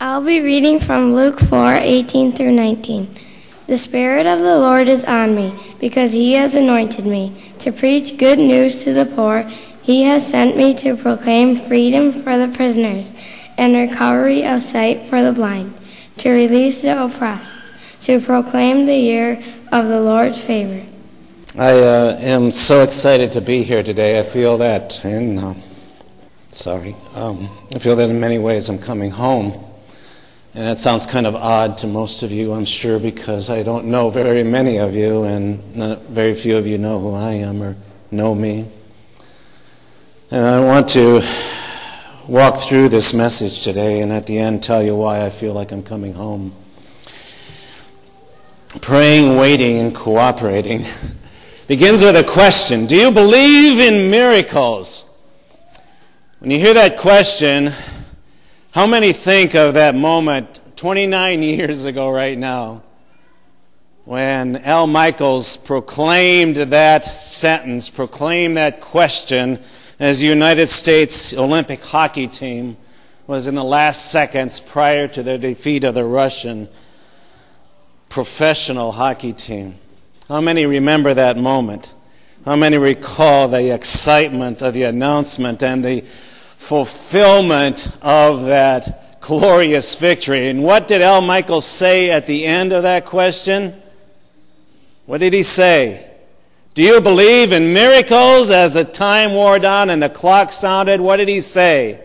I'll be reading from Luke 4:18 through 19. The Spirit of the Lord is on me, because He has anointed me to preach good news to the poor. He has sent me to proclaim freedom for the prisoners and recovery of sight for the blind, to release the oppressed, to proclaim the year of the Lord's favor. I am so excited to be here today. I feel that, I feel that in many ways I'm coming home. And that sounds kind of odd to most of you, I'm sure, because I don't know very many of you, and very few of you know who I am or know me. And I want to walk through this message today and at the end tell you why I feel like I'm coming home. Praying, waiting, and cooperating begins with a question. Do you believe in miracles? When you hear that question, how many think of that moment 29 years ago right now when Al Michaels proclaimed that sentence, proclaimed that question as the United States Olympic hockey team was in the last seconds prior to their defeat of the Russian professional hockey team? How many remember that moment? How many recall the excitement of the announcement and the fulfillment of that glorious victory? And what did Al Michaels say at the end of that question? What did he say? Do you believe in miracles? As the time wore down and the clock sounded, what did he say?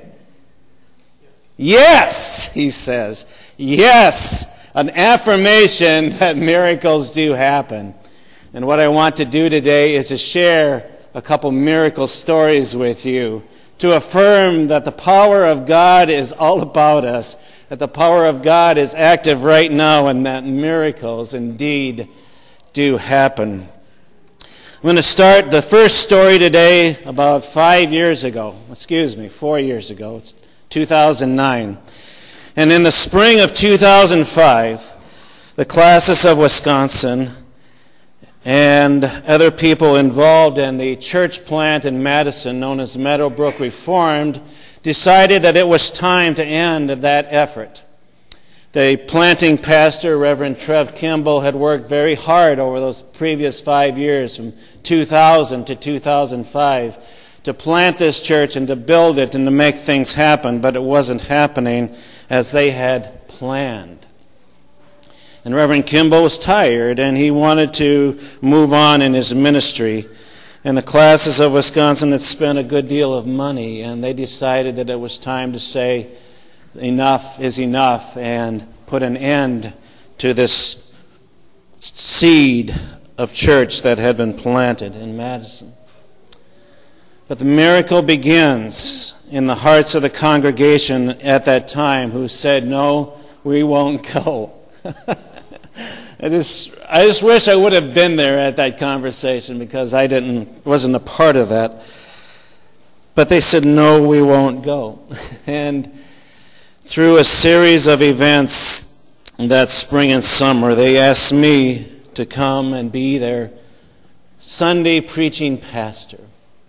Yes, he says. Yes, an affirmation that miracles do happen. And what I want to do today is to share a couple miracle stories with you, to affirm that the power of God is all about us, that the power of God is active right now, and that miracles indeed do happen. I'm going to start the first story today about 4 years ago. It's 2009. And in the spring of 2005, the classes of Wisconsin and other people involved in the church plant in Madison known as Meadowbrook Reformed decided that it was time to end that effort. The planting pastor, Reverend Trev Kimball, had worked very hard over those previous 5 years, from 2000 to 2005, to plant this church and to build it and to make things happen, but it wasn't happening as they had planned. And Reverend Kimball was tired, and he wanted to move on in his ministry. And the classes of Wisconsin had spent a good deal of money, and they decided that it was time to say enough is enough and put an end to this seed of church that had been planted in Madison. But the miracle begins in the hearts of the congregation at that time, who said, "No, we won't go." I just wish I would have been there at that conversation, because I wasn't a part of that. But they said, "No, we won't go." And through a series of events that spring and summer, they asked me to come and be their Sunday preaching pastor,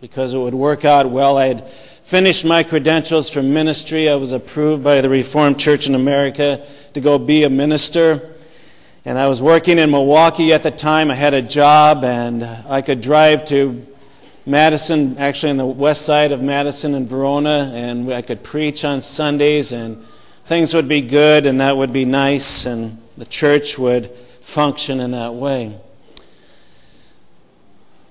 because it would work out well. I had finished my credentials for ministry. I was approved by the Reformed Church in America to go be a minister. And I was working in Milwaukee at the time. I had a job, and I could drive to Madison, actually on the west side of Madison and Verona, and I could preach on Sundays, and things would be good, and that would be nice, and the church would function in that way.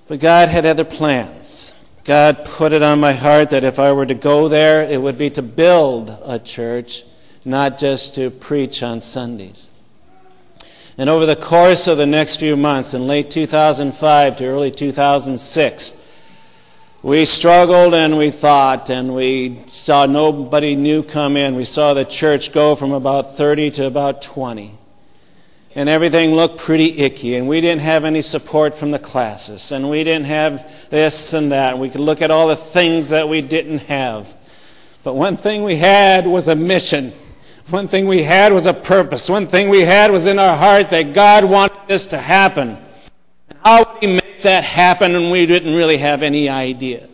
But God had other plans. God put it on my heart that if I were to go there, it would be to build a church, not just to preach on Sundays. And over the course of the next few months, in late 2005 to early 2006, we struggled and we thought, and we saw nobody new come in. We saw the church go from about 30 to about 20. And everything looked pretty icky, and we didn't have any support from the classes, and we didn't have this and that. And we could look at all the things that we didn't have. But one thing we had was a mission. One thing we had was a purpose. One thing we had was in our heart that God wanted this to happen. And how would He make that happen? And we didn't really have any idea.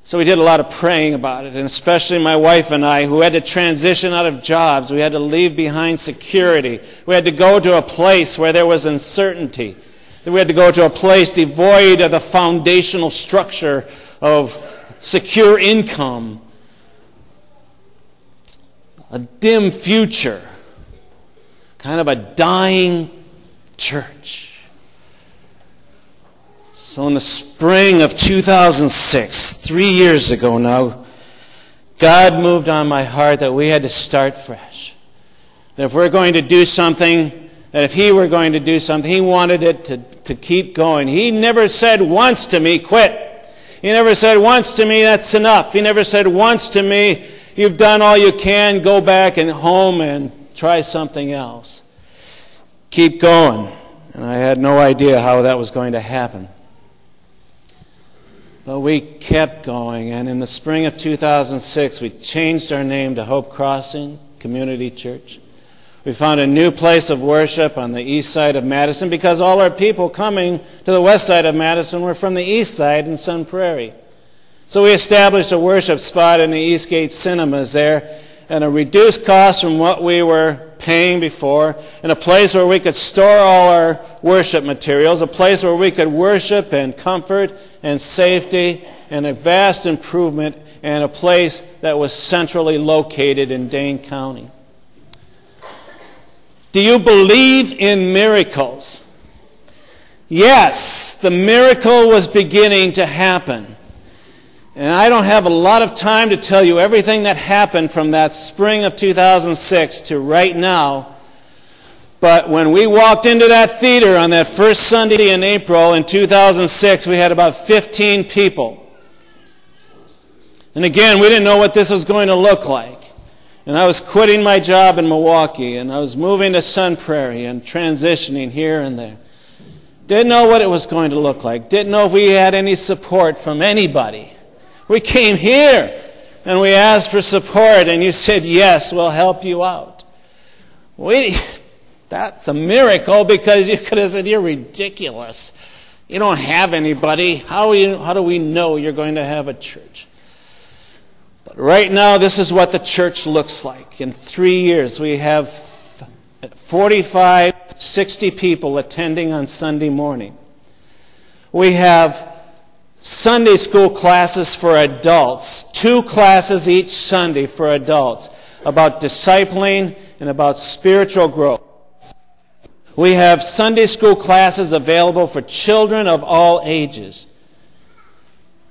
So we did a lot of praying about it, and especially my wife and I, who had to transition out of jobs. We had to leave behind security. We had to go to a place where there was uncertainty. We had to go to a place devoid of the foundational structure of secure income, a dim future, kind of a dying church. So in the spring of 2006, 3 years ago now, God moved on my heart that we had to start fresh. That if we're going to do something, that if He were going to do something, He wanted it to keep going. He never said once to me, quit. He never said once to me, that's enough. He never said once to me, you've done all you can, go back and home and try something else. Keep going. And I had no idea how that was going to happen. But we kept going, and in the spring of 2006, we changed our name to Hope Crossing Community Church. We found a new place of worship on the east side of Madison because all our people coming to the west side of Madison were from the east side in Sun Prairie. So we established a worship spot in the Eastgate Cinemas there, and a reduced cost from what we were paying before, and a place where we could store all our worship materials, a place where we could worship in comfort and safety, and a vast improvement, and a place that was centrally located in Dane County. Do you believe in miracles? Yes, the miracle was beginning to happen. And I don't have a lot of time to tell you everything that happened from that spring of 2006 to right now. But when we walked into that theater on that first Sunday in April in 2006, we had about 15 people. And again, we didn't know what this was going to look like. And I was quitting my job in Milwaukee, and I was moving to Sun Prairie and transitioning here and there. Didn't know what it was going to look like. Didn't know if we had any support from anybody. We came here and we asked for support, and you said, yes, we'll help you out. That's a miracle, because you could have said, you're ridiculous. You don't have anybody. How do we know you're going to have a church? But right now, this is what the church looks like. In 3 years, we have 45, 60 people attending on Sunday morning. We have Sunday school classes for adults, 2 classes each Sunday for adults, about discipling and about spiritual growth. We have Sunday school classes available for children of all ages.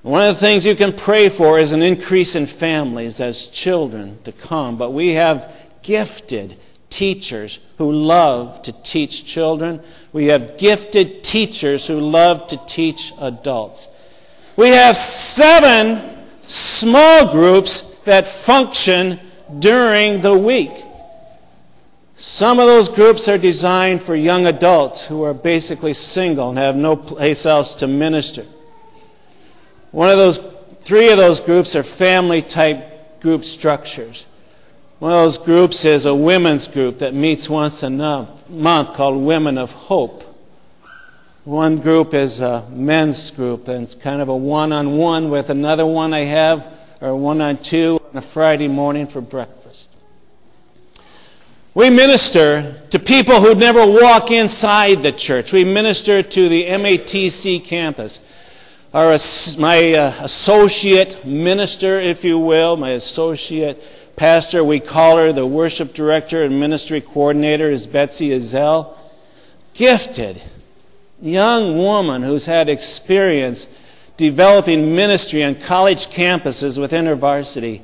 One of the things you can pray for is an increase in families as children to come, but we have gifted teachers who love to teach children. We have gifted teachers who love to teach adults. We have 7 small groups that function during the week. Some of those groups are designed for young adults who are basically single and have no place else to minister. 3 of those groups are family-type group structures. One of those groups is a women's group that meets once a month called Women of Hope. One group is a men's group, and it's kind of a one-on-one with another one I have, or one-on-two on a Friday morning for breakfast. We minister to people who never walk inside the church. We minister to the MATC campus. My associate minister, if you will, my associate pastor, we call her the worship director and ministry coordinator, is Betsy Azell. Gifted young woman who's had experience developing ministry on college campuses within her varsity.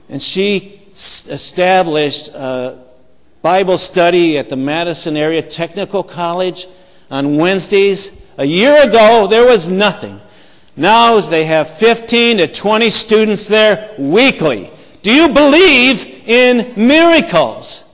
And she established a Bible study at the Madison Area Technical College on Wednesdays. A year ago, there was nothing. Now they have 15 to 20 students there weekly. Do you believe in miracles?